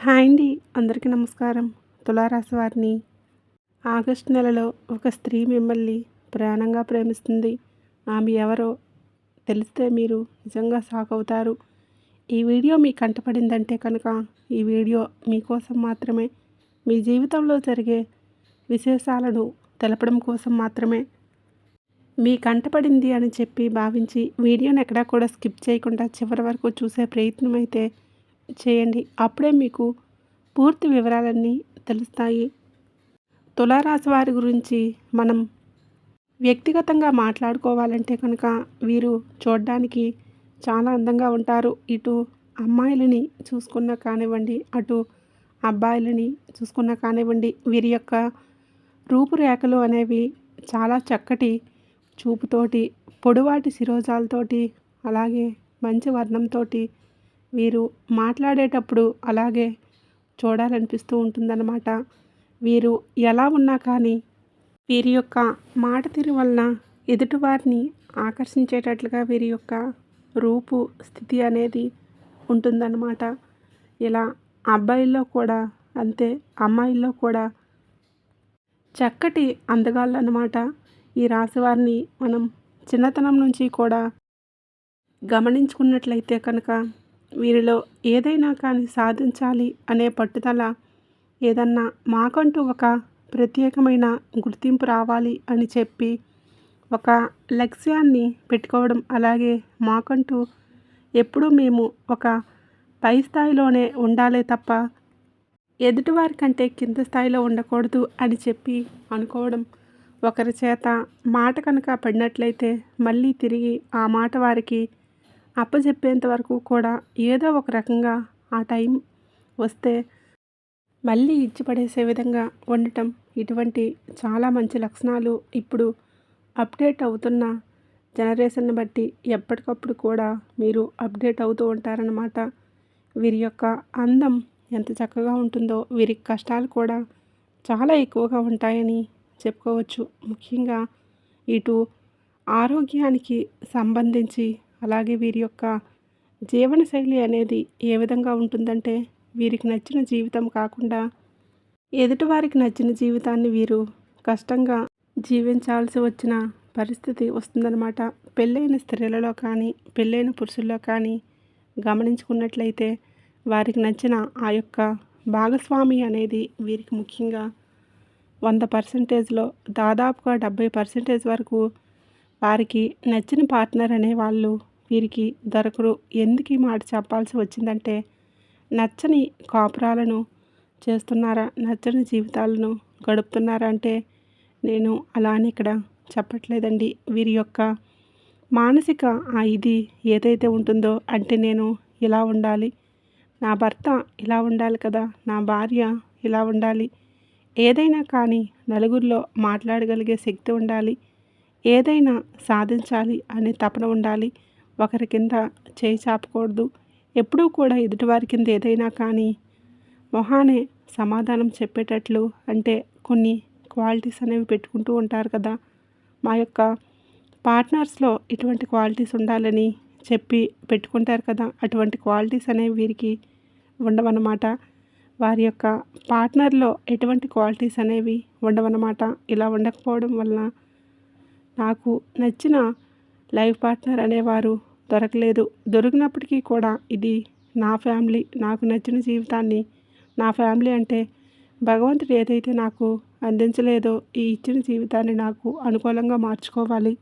Hi అండి. అందరికీ నమస్కారం. తులారాశి వారిని ఆగస్టు నెలలో ఒక స్త్రీ మిమ్మల్ని ప్రాణంగా ప్రేమిస్తుంది. ఆమె ఎవరో తెలిస్తే మీరు నిజంగా షాక్ అవుతారు. ఈ వీడియో మీ కంటపడిందంటే కనుక ఈ వీడియో మీకోసం మాత్రమే. మీ జీవితంలో జరిగే విశేషాలను తెలపడం కోసం మాత్రమే. మీ కంటపడింది అని చెప్పి భావించి వీడియోని ఎక్కడా కూడా స్కిప్ చేయకుండా చివరి వరకు చూసే ప్రయత్నం అయితే చేయండి. అప్పుడే మీకు పూర్తి వివరాలన్నీ తెలుస్తాయి. తులారాశి వారి గురించి మనం వ్యక్తిగతంగా మాట్లాడుకోవాలంటే కనుక వీరు చూడడానికి చాలా అందంగా ఉంటారు. ఇటు అమ్మాయిలని చూసుకున్నా కానివ్వండి, అటు అబ్బాయిలని చూసుకున్నా కానివ్వండి, వీరి యొక్క రూపురేఖలు అనేవి చాలా చక్కటి చూపుతోటి, పొడువాటి శిరోజాలతోటి, అలాగే మంచి వర్ణంతోటి వీరు మాట్లాడేటప్పుడు అలాగే చూడాలనిపిస్తూ ఉంటుందన్నమాట. వీరు ఎలా ఉన్నా కానీ వీరి యొక్క మాట తీరు వలన ఎదుటివారిని ఆకర్షించేటట్లుగా వీరి యొక్క రూపు స్థితి అనేది ఉంటుందన్నమాట. ఇలా అబ్బాయిల్లో కూడా అంతే, అమ్మాయిల్లో కూడా చక్కటి అందగాళ్ళు అన్నమాట. ఈ రాశి వారిని మనం చిన్నతనం నుంచి కూడా గమనించుకున్నట్లయితే కనుక వీరిలో ఏదైనా కానీ సాధించాలి అనే పట్టుదల, ఏదన్నా మాకంటూ ఒక ప్రత్యేకమైన గుర్తింపు రావాలి అని చెప్పి ఒక లక్ష్యాన్ని పెట్టుకోవడం, అలాగే మాకంటూ ఎప్పుడూ మేము ఒక పై స్థాయిలోనే ఉండాలే తప్ప ఎదుటివారి కంటే కింద స్థాయిలో ఉండకూడదు అని చెప్పి అనుకోవడం, ఒకరి చేత మాట కనుక పడినట్లయితే మళ్ళీ తిరిగి ఆ మాట వారికి అప్పచెప్పేంత వరకు కూడా ఏదో ఒక రకంగా ఆ టైం వస్తే మళ్ళీ ఇచ్చి పడేసే విధంగా ఉండటం, ఇటువంటి చాలా మంచి లక్షణాలు ఇప్పుడు అప్డేట్ అవుతున్న జనరేషన్ని బట్టి ఎప్పటికప్పుడు కూడా మీరు అప్డేట్ అవుతూ ఉంటారన్నమాట. వీరి యొక్క అందం ఎంత చక్కగా ఉంటుందో వీరి కష్టాలు కూడా చాలా ఎక్కువగా ఉంటాయని చెప్పుకోవచ్చు. ముఖ్యంగా ఇటు ఆరోగ్యానికి సంబంధించి, అలాగే వీరి యొక్క జీవనశైలి అనేది ఏ విధంగా ఉంటుందంటే వీరికి నచ్చిన జీవితం కాకుండా ఎదుటివారికి నచ్చిన జీవితాన్ని వీరు కష్టంగా జీవించాల్సి వచ్చిన పరిస్థితి వస్తుందన్నమాట. పెళ్ళైన స్త్రీలలో కానీ పెళ్ళైన పురుషుల్లో కానీ గమనించుకున్నట్లయితే వారికి నచ్చిన ఆ యొక్క భాగస్వామి అనేది వీరికి ముఖ్యంగా 100%లో దాదాపుగా 70% వరకు వారికి నచ్చిన పార్ట్నర్ అనేవాళ్ళు వీరికి దొరకరు. ఎందుకు ఈ మాట చెప్పాల్సి వచ్చిందంటే నచ్చని కాపురాలను చేస్తున్నారా, నచ్చని జీవితాలను గడుపుతున్నారా అంటే నేను అలా అని ఇక్కడ చెప్పట్లేదండి. వీరి యొక్క మానసిక ఇది ఏదైతే ఉంటుందో అంటే నేను ఇలా ఉండాలి, నా భర్త ఇలా ఉండాలి కదా, నా భార్య ఇలా ఉండాలి, ఏదైనా కానీ నలుగురిలో మాట్లాడగలిగే శక్తి ఉండాలి, ఏదైనా సాధించాలి అనే తపన ఉండాలి, ఒకరి కింద చేయి చాపకూడదు, ఎప్పుడూ కూడా ఎదుటివారి కింద ఏదైనా కానీ మొహానే సమాధానం చెప్పేటట్లు, అంటే కొన్ని క్వాలిటీస్ అనేవి పెట్టుకుంటూ ఉంటారు కదా. మా యొక్క పార్ట్నర్స్లో ఇటువంటి క్వాలిటీస్ ఉండాలని చెప్పి పెట్టుకుంటారు కదా. అటువంటి క్వాలిటీస్ అనేవి వీరికి ఉండవన్నమాట. వారి యొక్క పార్ట్నర్లో ఎటువంటి క్వాలిటీస్ అనేవి ఉండవన్నమాట. ఇలా ఉండకపోవడం వలన నాకు నచ్చిన లైఫ్ పార్ట్నర్ అనేవారు దొరకలేదు. దొరికినప్పటికీ కూడా ఇది నా ఫ్యామిలీ, నాకు నచ్చిన జీవితాన్ని, నా ఫ్యామిలీ అంటే భగవంతుడు ఏదైతే నాకు అందించలేదో ఈ ఇచ్చిన జీవితాన్ని నాకు అనుకూలంగా మార్చుకోవాలి.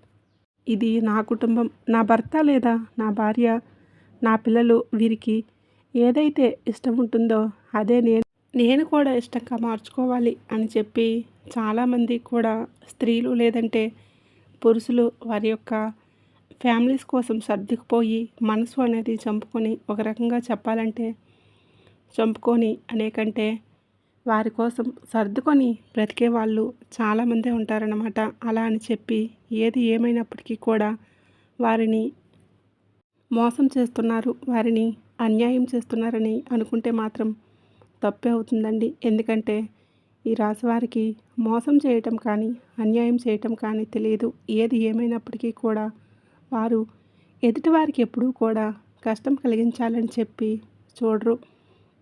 ఇది నా కుటుంబం, నా భర్త లేదా నా భార్య, నా పిల్లలు, వీరికి ఏదైతే ఇష్టం ఉంటుందో అదే నేను కూడా ఇష్టంగా మార్చుకోవాలి అని చెప్పి చాలామంది కూడా స్త్రీలు లేదంటే పురుషులు వారి యొక్క ఫ్యామిలీస్ కోసం సర్దుకుపోయి మనసు అనేది చంపుకొని, ఒక రకంగా చెప్పాలంటే చంపుకొని అనేకంటే వారి కోసం సర్దుకొని బ్రతికే వాళ్ళు చాలామందే ఉంటారన్నమాట. అలా అని చెప్పి ఏది ఏమైనప్పటికీ కూడా వారిని మోసం చేస్తున్నారు, వారిని అన్యాయం చేస్తున్నారని అనుకుంటే మాత్రం తప్పే అవుతుందండి. ఎందుకంటే ఈ రాశి వారికి మోసం చేయటం కానీ అన్యాయం చేయటం కానీ తెలియదు. ఏది ఏమైనప్పటికీ కూడా వారు ఎదుటివారికి ఎప్పుడూ కూడా కష్టం కలిగించాలని చెప్పి చూడరు.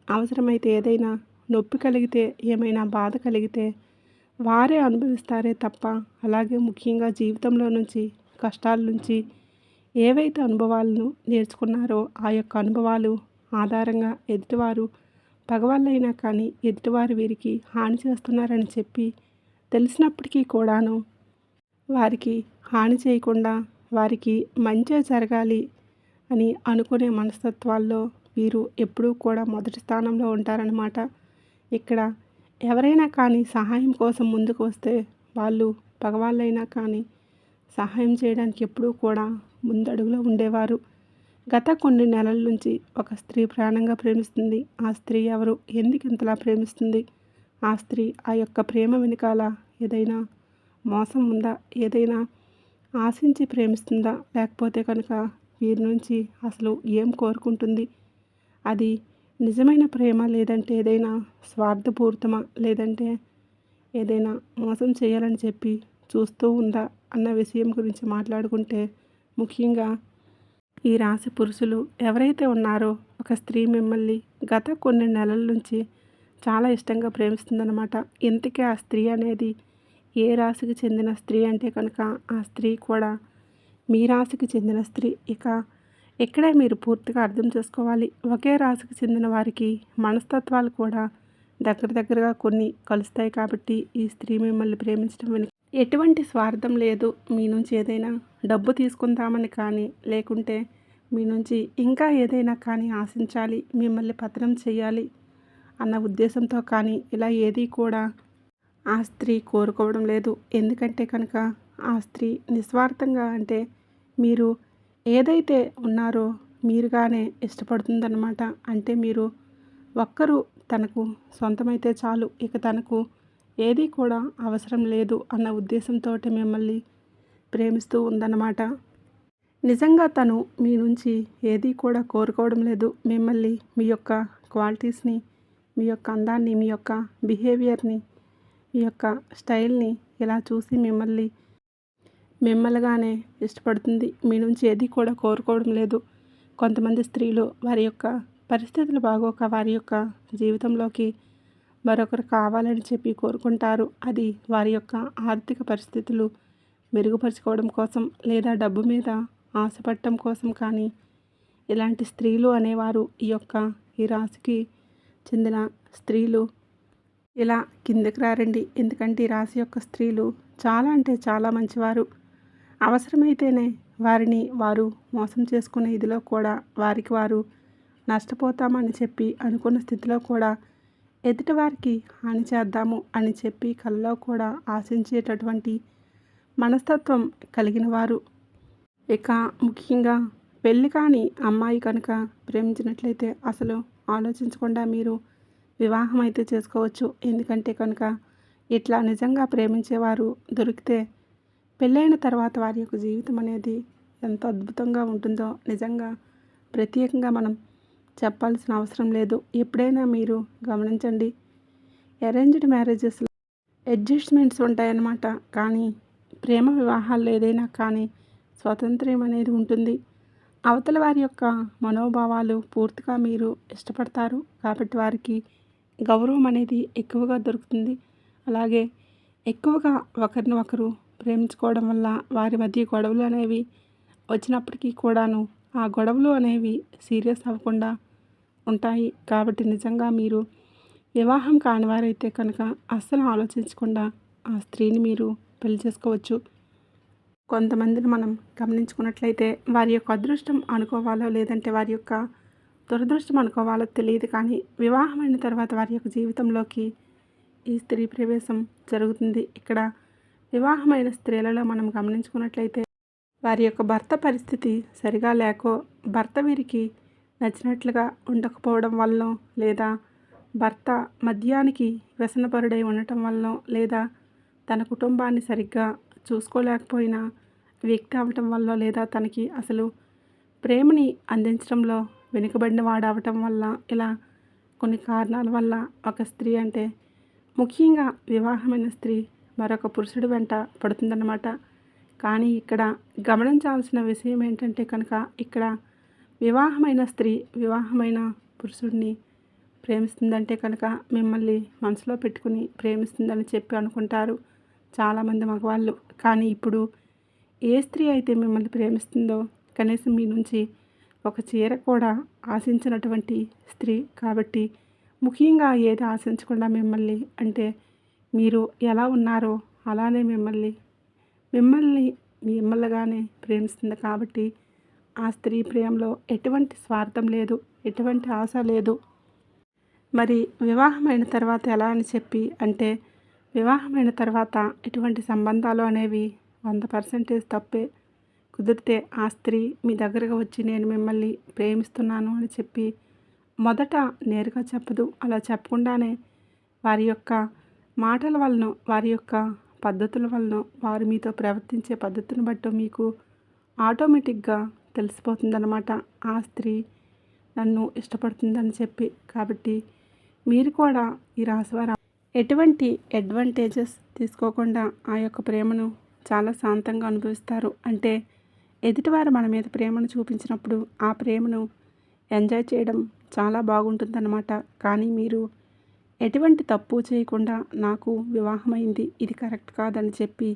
అవసరమైతే ఏదైనా నొప్పి కలిగితే, ఏమైనా బాధ కలిగితే వారే అనుభవిస్తారే తప్ప, అలాగే ముఖ్యంగా జీవితంలో నుంచి, కష్టాల నుంచి ఏవైతే అనుభవాలను నేర్చుకున్నారో ఆ యొక్క అనుభవాలు ఆధారంగా ఎదుటివారు పగవాళ్ళైనా కానీ ఎదుటివారు వీరికి హాని చేస్తున్నారని చెప్పి తెలిసినప్పటికీ కూడాను వారికి హాని చేయకుండా వారికి మంచే జరగాలి అని అనుకునే మనస్తత్వాల్లో వీరు ఎప్పుడూ కూడా మొదటి స్థానంలో ఉంటారన్నమాట. ఇక్కడ ఎవరైనా కానీ సహాయం కోసం ముందుకు వస్తే వాళ్ళు పగవాళ్ళైనా కానీ సహాయం చేయడానికి ఎప్పుడూ కూడా ముందడుగులో ఉండేవారు. గత కొన్ని నెలల నుంచి ఒక స్త్రీ ప్రాణంగా ప్రేమిస్తుంది. ఆ స్త్రీ ఎవరు? ఎందుకు ఇంతలా ప్రేమిస్తుంది? ఆ స్త్రీ ఆ యొక్క ప్రేమ వెనకాల ఏదైనా మోసం ఉందా? ఏదైనా ఆశించి ప్రేమిస్తుందా? లేకపోతే కనుక వీరి నుంచి అసలు ఏం కోరుకుంటుంది? అది నిజమైన ప్రేమ, లేదంటే ఏదైనా స్వార్థపూరితమా, లేదంటే ఏదైనా మోసం చేయాలని చెప్పి చూస్తూ ఉందా అన్న విషయం గురించి మాట్లాడుకుంటే, ముఖ్యంగా ఈ రాశి పురుషులు ఎవరైతే ఉన్నారో ఒక స్త్రీ మిమ్మల్ని గత కొన్ని నెలల నుంచి చాలా ఇష్టంగా ప్రేమిస్తుందన్నమాట. ఇంతకీ ఆ స్త్రీ అనేది ఏ రాశికి చెందిన స్త్రీ అంటే కనుక ఆ స్త్రీ కూడా మీ రాశికి చెందిన స్త్రీ. ఇక ఇక్కడే మీరు పూర్తిగా అర్థం చేసుకోవాలి. ఒకే రాశికి చెందిన వారికి మనస్తత్వాలు కూడా దగ్గరగా కొన్ని కలుస్తాయి కాబట్టి ఈ స్త్రీ మిమ్మల్ని ప్రేమించడం వెనుక ఎటువంటి స్వార్థం లేదు. మీ నుంచి ఏదైనా డబ్బు తీసుకుందామని కానీ, లేకుంటే మీ నుంచి ఇంకా ఏదైనా కానీ ఆశించాలి, మిమ్మల్ని పతనం చేయాలి అన్న ఉద్దేశంతో కానీ ఇలా ఏది కూడా ఆ స్త్రీ కోరుకోవడం లేదు. ఎందుకంటే కనుక ఆ స్త్రీ నిస్వార్థంగా, అంటే మీరు ఏదైతే ఉన్నారో మీరుగానే ఇష్టపడుతుందన్నమాట. అంటే మీరు ఒక్కరు తనకు సొంతమైతే చాలు, ఇక తనకు ఏది కూడా అవసరం లేదు అన్న ఉద్దేశంతో మిమ్మల్ని ప్రేమిస్తూ ఉందన్నమాట. నిజంగా తను మీ నుంచి ఏది కూడా కోరుకోవడం లేదు. మిమ్మల్ని, మీ యొక్క క్వాలిటీస్ని, మీ యొక్క అందాన్ని, మీ యొక్క బిహేవియర్ని, మీ యొక్క స్టైల్ని ఇలా చూసి మిమ్మల్నిగానే ఇష్టపడుతుంది. మీ నుంచి ఏది కూడా కోరుకోవడం లేదు. కొంతమంది స్త్రీలు వారి యొక్క పరిస్థితులు బాగోక వారి యొక్క జీవితంలోకి మరొకరు కావాలని చెప్పి కోరుకుంటారు. అది వారి యొక్క ఆర్థిక పరిస్థితులు మెరుగుపరుచుకోవడం కోసం, లేదా డబ్బు మీద ఆశపడటం కోసం. కానీ ఇలాంటి స్త్రీలు అనేవారు ఈ రాశికి చెందిన స్త్రీలు ఇలా కిందకి రారండి. ఎందుకంటే ఈ రాశి యొక్క స్త్రీలు చాలా అంటే చాలా మంచివారు. అవసరమైతేనే వారిని వారు మోసం చేసుకునే ఇదిలో కూడా వారికి వారు నష్టపోతామని చెప్పి అనుకున్న స్థితిలో కూడా ఎదుటివారికి హాని చేద్దాము అని చెప్పి కలలో కూడా ఆశించేటటువంటి మనస్తత్వం కలిగిన వారు. ఇక ముఖ్యంగా పెళ్ళి కాని అమ్మాయి కనుక ప్రేమించినట్లయితే అసలు ఆలోచించకుండా మీరు వివాహం అయితే చేసుకోవచ్చు. ఎందుకంటే కనుక ఇట్లా నిజంగా ప్రేమించేవారు దొరికితే పెళ్ళైన తర్వాత వారి యొక్క జీవితం అనేది ఎంత అద్భుతంగా ఉంటుందో నిజంగా ప్రత్యేకంగా మనం చెప్పాల్సిన అవసరం లేదు. ఎప్పుడైనా మీరు గమనించండి, అరేంజ్డ్ మ్యారేజెస్లో అడ్జస్ట్మెంట్స్ ఉంటాయన్నమాట. కానీ ప్రేమ వివాహాల్లో ఏదైనా కానీ స్వాతంత్ర్యం అనేది ఉంటుంది. అవతల వారి యొక్క మనోభావాలు పూర్తిగా మీరు ఇష్టపడతారు కాబట్టి వారికి గౌరవం అనేది ఎక్కువగా దొరుకుతుంది. అలాగే ఎక్కువగా ఒకరిని ఒకరు ప్రేమించుకోవడం వల్ల వారి మధ్య గొడవలు అనేవి వచ్చినప్పటికీ కూడాను ఆ గొడవలు అనేవి సీరియస్ అవ్వకుండా ఉంటాయి. కాబట్టి నిజంగా మీరు వివాహం కాని వారైతే కనుక అస్సలు ఆలోచించకుండా ఆ స్త్రీని మీరు పెళ్లి చేసుకోవచ్చు. కొంతమందిని మనం గమనించుకున్నట్లయితే వారి యొక్క అదృష్టం అనుకోవాలో, లేదంటే వారి యొక్క దురదృష్టం అనుకోవాలో తెలియదు. కానీ వివాహమైన తర్వాత వారి యొక్క జీవితంలోకి ఈ స్త్రీ ప్రవేశం జరుగుతుంది. ఇక్కడ వివాహమైన స్త్రీలలో మనం గమనించుకున్నట్లయితే వారి యొక్క భర్త పరిస్థితి సరిగా లేకో, భర్త వీరికి నచ్చినట్లుగా ఉండకపోవడం వల్ల, లేదా భర్త మద్యానికి వ్యసనపరుడై ఉండటం వల్ల, లేదా తన కుటుంబాన్ని సరిగ్గా చూసుకోలేకపోయిన వ్యక్తి అవటం వల్ల, లేదా తనకి అసలు ప్రేమని అందించడంలో వెనుకబడిన వాడు అవటం వల్ల, ఇలా కొన్ని కారణాల వల్ల ఒక స్త్రీ, అంటే ముఖ్యంగా వివాహమైన స్త్రీ మరొక పురుషుడి వెంట పడుతుందన్నమాట. కానీ ఇక్కడ గమనించాల్సిన విషయం ఏంటంటే కనుక ఇక్కడ వివాహమైన స్త్రీ వివాహమైన పురుషుడిని ప్రేమిస్తుందంటే కనుక మిమ్మల్ని మనసులో పెట్టుకుని ప్రేమిస్తుందని చెప్పి అనుకుంటారు చాలామంది మగవాళ్ళు. కానీ ఇప్పుడు ఏ స్త్రీ అయితే మిమ్మల్ని ప్రేమిస్తుందో కనీసం మీ నుంచి ఒక చీర కూడా ఆశించినటువంటి స్త్రీ కాబట్టి, ముఖ్యంగా ఏది ఆశించకుండా మిమ్మల్ని అంటే మీరు ఎలా ఉన్నారో అలానే మిమ్మల్ని మిమ్మల్నిగానే ప్రేమిస్తుంది కాబట్టి, ఆ స్త్రీ ప్రేమలో ఎటువంటి స్వార్థం లేదు, ఎటువంటి ఆశ లేదు. మరి వివాహమైన తర్వాత ఎలా అని చెప్పి అంటే, వివాహమైన తర్వాత ఎటువంటి సంబంధాలు అనేవి 100% తప్పే. కుదిరితే ఆ స్త్రీ మీ దగ్గరకు వచ్చి నేను మిమ్మల్ని ప్రేమిస్తున్నాను అని చెప్పి మొదట నేరుగా చెప్పదు. అలా చెప్పకుండానే వారి యొక్క మాటల వలన, వారి యొక్క పద్ధతుల వలన, వారు మీతో ప్రవర్తించే పద్ధతిని బట్టి మీకు ఆటోమేటిక్గా తెలిసిపోతుందన్నమాట ఆ స్త్రీ నన్ను ఇష్టపడుతుందని చెప్పి. కాబట్టి మీరు కూడా ఈ రాశివారు ఎటువంటి అడ్వాంటేజెస్ తీసుకోకుండా ఆ యొక్క ప్రేమను చాలా శాంతంగా అనుభవిస్తారు. అంటే ఎదుటివారు మన మీద ప్రేమను చూపించినప్పుడు ఆ ప్రేమను ఎంజాయ్ చేయడం చాలా బాగుంటుందన్నమాట. కానీ మీరు ఎటువంటి తప్పు చేయకుండా నాకు వివాహమైంది, ఇది కరెక్ట్ కాదని చెప్పి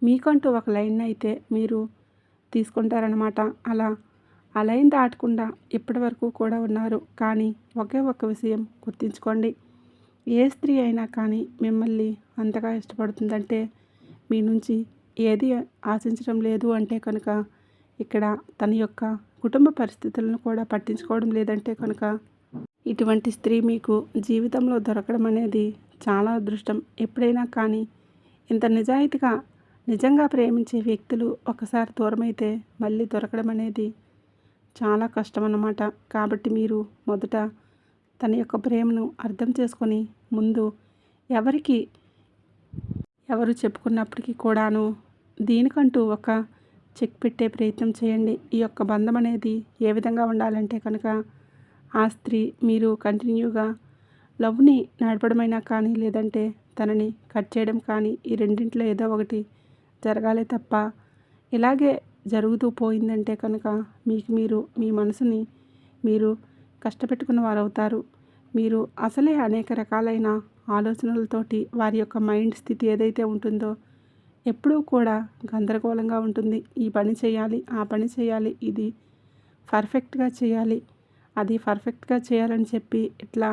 మీకంటూ ఒక లైన్ అయితే మీరు తీసుకుంటారనమాట. ఆ లైన్ దాటకుండా ఇప్పటి వరకు కూడా ఉన్నారు. కానీ ఒకే ఒక్క విషయం గుర్తుంచుకోండి, ఏ స్త్రీ అయినా కానీ మిమ్మల్ని అంతగా ఇష్టపడుతుందంటే మీ నుంచి ఏది ఆశించడం లేదు అంటే కనుక ఇక్కడ తన యొక్క కుటుంబ పరిస్థితులను కూడా పట్టించుకోవడం లేదంటే కనుక ఇటువంటి స్త్రీ మీకు జీవితంలో దొరకడం అనేది చాలా అదృష్టం. ఎప్పుడైనా కానీ ఇంత నిజంగా ప్రేమించే వ్యక్తులు ఒకసారి దూరమైతే మళ్ళీ దొరకడం అనేది చాలా కష్టం అన్నమాట. కాబట్టి మీరు మొదట తన యొక్క ప్రేమను అర్థం చేసుకొని ముందు ఎవరు చెప్పుకున్నప్పటికీ కూడాను దీనికంటూ ఒక చెక్ పెట్టే ప్రయత్నం చేయండి. ఈ యొక్క బంధం అనేది ఏ విధంగా ఉండాలంటే కనుక ఆ స్త్రీ మీరు కంటిన్యూగా లవ్ని నడపడమైనా కానీ లేదంటే తనని కట్ చేయడం కానీ ఈ రెండింటిలో ఏదో ఒకటి జరగాలి తప్ప ఇలాగే జరుగుతూ పోయిందంటే కనుక మీరు మీ మనసుని మీరు కష్టపెట్టుకున్న వారు అవుతారు. మీరు అసలే అనేక రకాలైన ఆలోచనలతోటి వారి యొక్క మైండ్ స్థితి ఏదైతే ఉంటుందో ఎప్పుడూ కూడా గందరగోళంగా ఉంటుంది. ఈ పని చేయాలి, ఆ పని చేయాలి, ఇది పర్ఫెక్ట్గా చేయాలి, అది పర్ఫెక్ట్గా చేయాలని చెప్పి ఇట్లా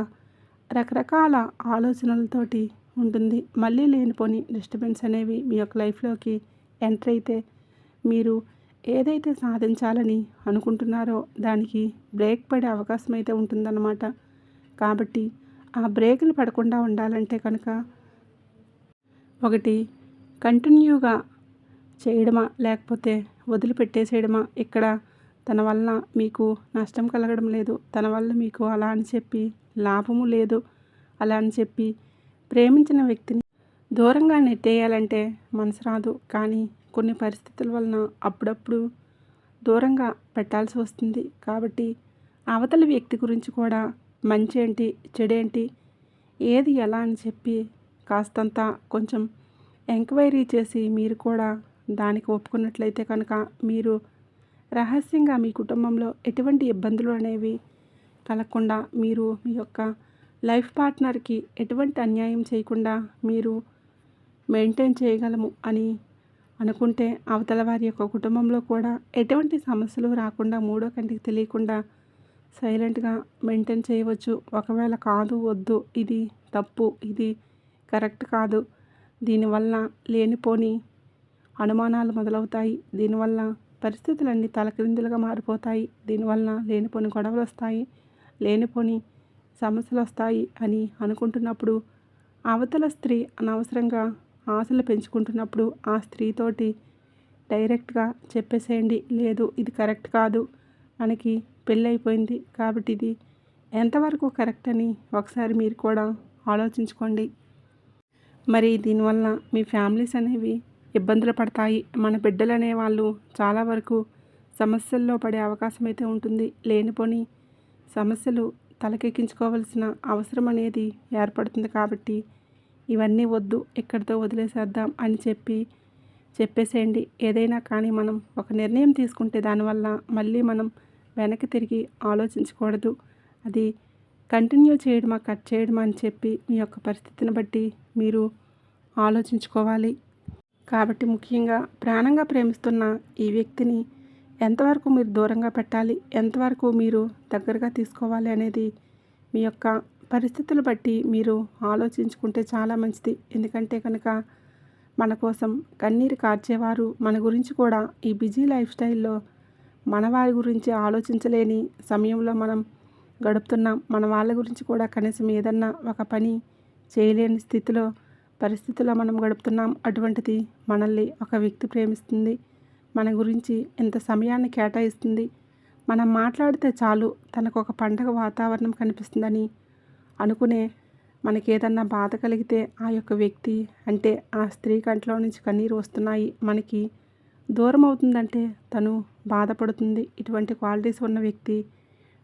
రకరకాల ఆలోచనలతోటి ఉంటుంది. మళ్ళీ లేనిపోని డిస్టర్బెన్స్ అనేవి మీ యొక్క లైఫ్లోకి ఎంటర్ అయితే మీరు ఏదైతే సాధించాలని అనుకుంటున్నారో దానికి బ్రేక్ పడే అవకాశం అయితే ఉంటుందన్నమాట. కాబట్టి ఆ బ్రేకులు పడకుండా ఉండాలంటే కనుక ఒకటి కంటిన్యూగా చేయడమా లేకపోతే వదిలిపెట్టేసేయడమా, ఇక్కడ తన వలన మీకు నష్టం కలగడం లేదు, తన వల్ల మీకు అలా అని చెప్పి లాభము లేదు అలా అని చెప్పి ప్రేమించిన వ్యక్తిని దూరంగా నెట్టేయాలంటే మనసు రాదు. కానీ కొన్ని పరిస్థితుల వలన అప్పుడప్పుడు దూరంగా పెట్టాల్సి వస్తుంది. కాబట్టి అవతలి వ్యక్తి గురించి కూడా మంచి ఏంటి చెడేంటి ఏది ఎలా అని చెప్పి కాస్తంత కొంచెం ఎంక్వైరీ చేసి మీరు కూడా దానికి ఒప్పుకున్నట్లయితే కనుక మీరు రహస్యంగా మీ కుటుంబంలో ఎటువంటి ఇబ్బందులు అనేవి కలగకుండా మీరు మీ యొక్క లైఫ్ పార్ట్నర్కి ఎటువంటి అన్యాయం చేయకుండా మీరు మెయింటైన్ చేయగలము అని అనుకుంటే అవతల వారి యొక్క కుటుంబంలో కూడా ఎటువంటి సమస్యలు రాకుండా మూడో కంటికి తెలియకుండా సైలెంట్గా మెయింటైన్ చేయవచ్చు. ఒకవేళ కాదు వద్దు ఇది తప్పు ఇది కరెక్ట్ కాదు, దీనివల్ల లేనిపోని అనుమానాలు మొదలవుతాయి, దీనివల్ల పరిస్థితులన్నీ తలక్రిందులుగా మారిపోతాయి, దీనివల్ల లేనిపోని గొడవలు వస్తాయి, లేనిపోని సమస్యలు వస్తాయి అని అనుకుంటున్నప్పుడు అవతల స్త్రీ అనవసరంగా ఆశలు పెంచుకుంటున్నప్పుడు ఆ స్త్రీతోటి డైరెక్ట్గా చెప్పేసేయండి, లేదు ఇది కరెక్ట్ కాదు, మనకి పెళ్ళి అయిపోయింది కాబట్టి ఇది ఎంతవరకు కరెక్ట్ అని ఒకసారి మీరు కూడా ఆలోచించుకోండి. మరి దీనివల్ల మీ ఫ్యామిలీస్ అనేవి ఇబ్బందులు పడతాయి. మన బిడ్డలు అనేవాళ్ళు చాలా వరకు సమస్యల్లో పడే అవకాశం అయితే ఉంటుంది. లేనిపోని సమస్యలు తలకెక్కించుకోవాల్సిన అవసరం అనేది ఏర్పడుతుంది. కాబట్టి ఇవన్నీ వద్దు, ఎక్కడితో వదిలేసేద్దాం అని చెప్పేసేయండి. ఏదైనా కానీ మనం ఒక నిర్ణయం తీసుకుంటే దానివల్ల మళ్ళీ మనం వెనక్కి తిరిగి ఆలోచించకూడదు. అది కంటిన్యూ చేయడమా, కట్ చేయడమా అని చెప్పి మీ యొక్క పరిస్థితిని బట్టి మీరు ఆలోచించుకోవాలి. కాబట్టి ముఖ్యంగా ప్రాణంగా ప్రేమిస్తున్న ఈ వ్యక్తిని ఎంతవరకు మీరు దూరంగా పెట్టాలి, ఎంతవరకు మీరు దగ్గరగా తీసుకోవాలి అనేది మీ యొక్క పరిస్థితులు బట్టి మీరు ఆలోచించుకుంటే చాలా మంచిది. ఎందుకంటే కనుక మన కోసం కన్నీరు కార్చేవారు మన గురించి కూడా ఈ బిజీ లైఫ్ స్టైల్లో మన వారి గురించి ఆలోచించలేని సమయంలో మనం గడుపుతున్నాం. మన వాళ్ళ గురించి కూడా కనీసం ఏదన్నా ఒక పని చేయలేని పరిస్థితిలో మనం గడుపుతున్నాం. అటువంటిది మనల్ని ఒక వ్యక్తి ప్రేమిస్తుంది, మన గురించి ఎంత సమయాన్ని కేటాయిస్తుంది, మనం మాట్లాడితే చాలు తనకు ఒక పండగ వాతావరణం కనిపిస్తుందని అనుకునే మనకేదన్నా బాధ కలిగితే ఆ యొక్క వ్యక్తి అంటే ఆ స్త్రీ కంట్లో నుంచి కన్నీరు వస్తున్నాయి, మనకి దూరం అవుతుందంటే తను బాధపడుతుంది. ఇటువంటి క్వాలిటీస్ ఉన్న వ్యక్తి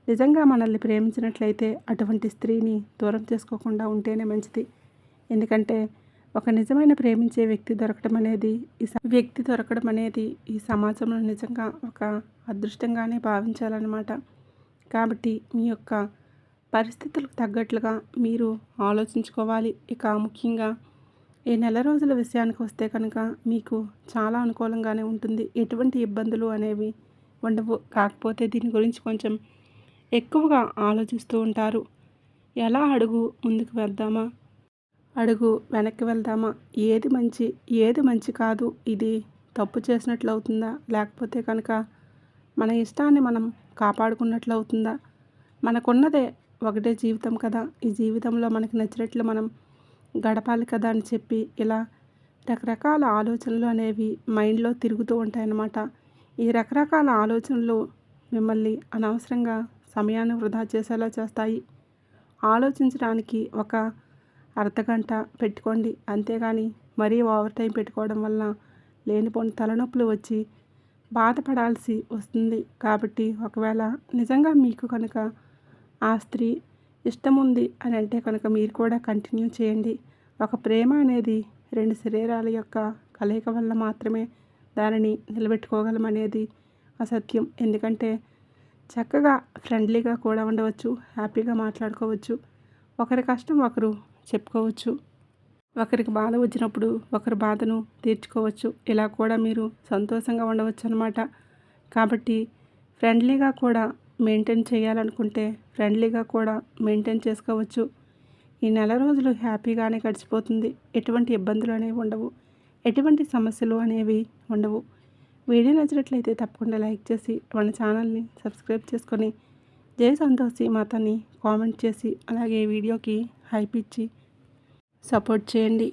నిజంగా మనల్ని ప్రేమించినట్లయితే అటువంటి స్త్రీని దూరం చేసుకోకుండా ఉంటేనే మంచిది. ఎందుకంటే ఒక నిజమైన ప్రేమించే వ్యక్తి దొరకడం అనేది ఈ సమాజంలో నిజంగా ఒక అదృష్టంగానే భావించాలన్నమాట. కాబట్టి మీ యొక్క పరిస్థితులకు తగ్గట్లుగా మీరు ఆలోచించుకోవాలి. ఇక ముఖ్యంగా ఈ నెల రోజుల విషయానికి వస్తే కనుక మీకు చాలా అనుకూలంగానే ఉంటుంది. ఎటువంటి ఇబ్బందులు అనేవి ఉండవు. కాకపోతే దీని గురించి కొంచెం ఎక్కువగా ఆలోచిస్తూ ఉంటారు. ఎలా అడుగు ముందుకు వెళ్దామా, అడుగు వెనక్కి వెళ్దామా, ఏది మంచి కాదు, ఇది తప్పు చేసినట్లు అవుతుందా, లేకపోతే కనుక మన ఇష్టాన్ని మనం కాపాడుకున్నట్లు అవుతుందా, మనకున్నదే ఒకటే జీవితం కదా, ఈ జీవితంలో మనకి నచ్చినట్లు మనం గడపాలి కదా అని చెప్పి ఇలా రకరకాల ఆలోచనలు అనేవి మైండ్లో తిరుగుతూ ఉంటాయన్నమాట. ఈ రకరకాల ఆలోచనలు మిమ్మల్ని అనవసరంగా సమయాన్ని వృధా చేసేలా చేస్తాయి. ఆలోచించడానికి ఒక అర్ధగంట పెట్టుకోండి, అంతేగాని మరీ ఓవర్ టైం పెట్టుకోవడం వల్ల లేనిపోని తలనొప్పులు వచ్చి బాధపడాల్సి వస్తుంది. కాబట్టి ఒకవేళ నిజంగా మీకు కనుక ఆ స్త్రీ ఇష్టం ఉంది అని అంటే కనుక మీరు కూడా కంటిన్యూ చేయండి. ఒక ప్రేమ అనేది రెండు శరీరాల యొక్క కలయిక వల్ల మాత్రమే దానిని నిలబెట్టుకోగలమనేది అసత్యం. ఎందుకంటే చక్కగా ఫ్రెండ్లీగా కూడా ఉండవచ్చు, హ్యాపీగా మాట్లాడుకోవచ్చు, ఒకరి కష్టం ఒకరు చెప్పుకోవచ్చు, ఒకరికి బాధ వచ్చినప్పుడు ఒకరి బాధను తీర్చుకోవచ్చు. ఇలా కూడా మీరు సంతోషంగా ఉండవచ్చు అన్నమాట. కాబట్టి ఫ్రెండ్లీగా కూడా మెయింటైన్ చేయాలనుకుంటే ఫ్రెండ్లీగా కూడా మెయింటైన్ చేసుకోవచ్చు. ఈ నెల రోజులు హ్యాపీగానే గడిచిపోతుంది. ఎటువంటి ఇబ్బందులు అనేవి ఉండవు, ఎటువంటి సమస్యలు అనేవి ఉండవు. వీడియో నచ్చినట్లయితే తప్పకుండా లైక్ చేసి మన ఛానల్ని సబ్స్క్రైబ్ చేసుకొని జై సంతోషి మాతని కామెంట్ చేసి అలాగే వీడియోకి హైప్ ఇచ్చి సపోర్ట్ చేయండి.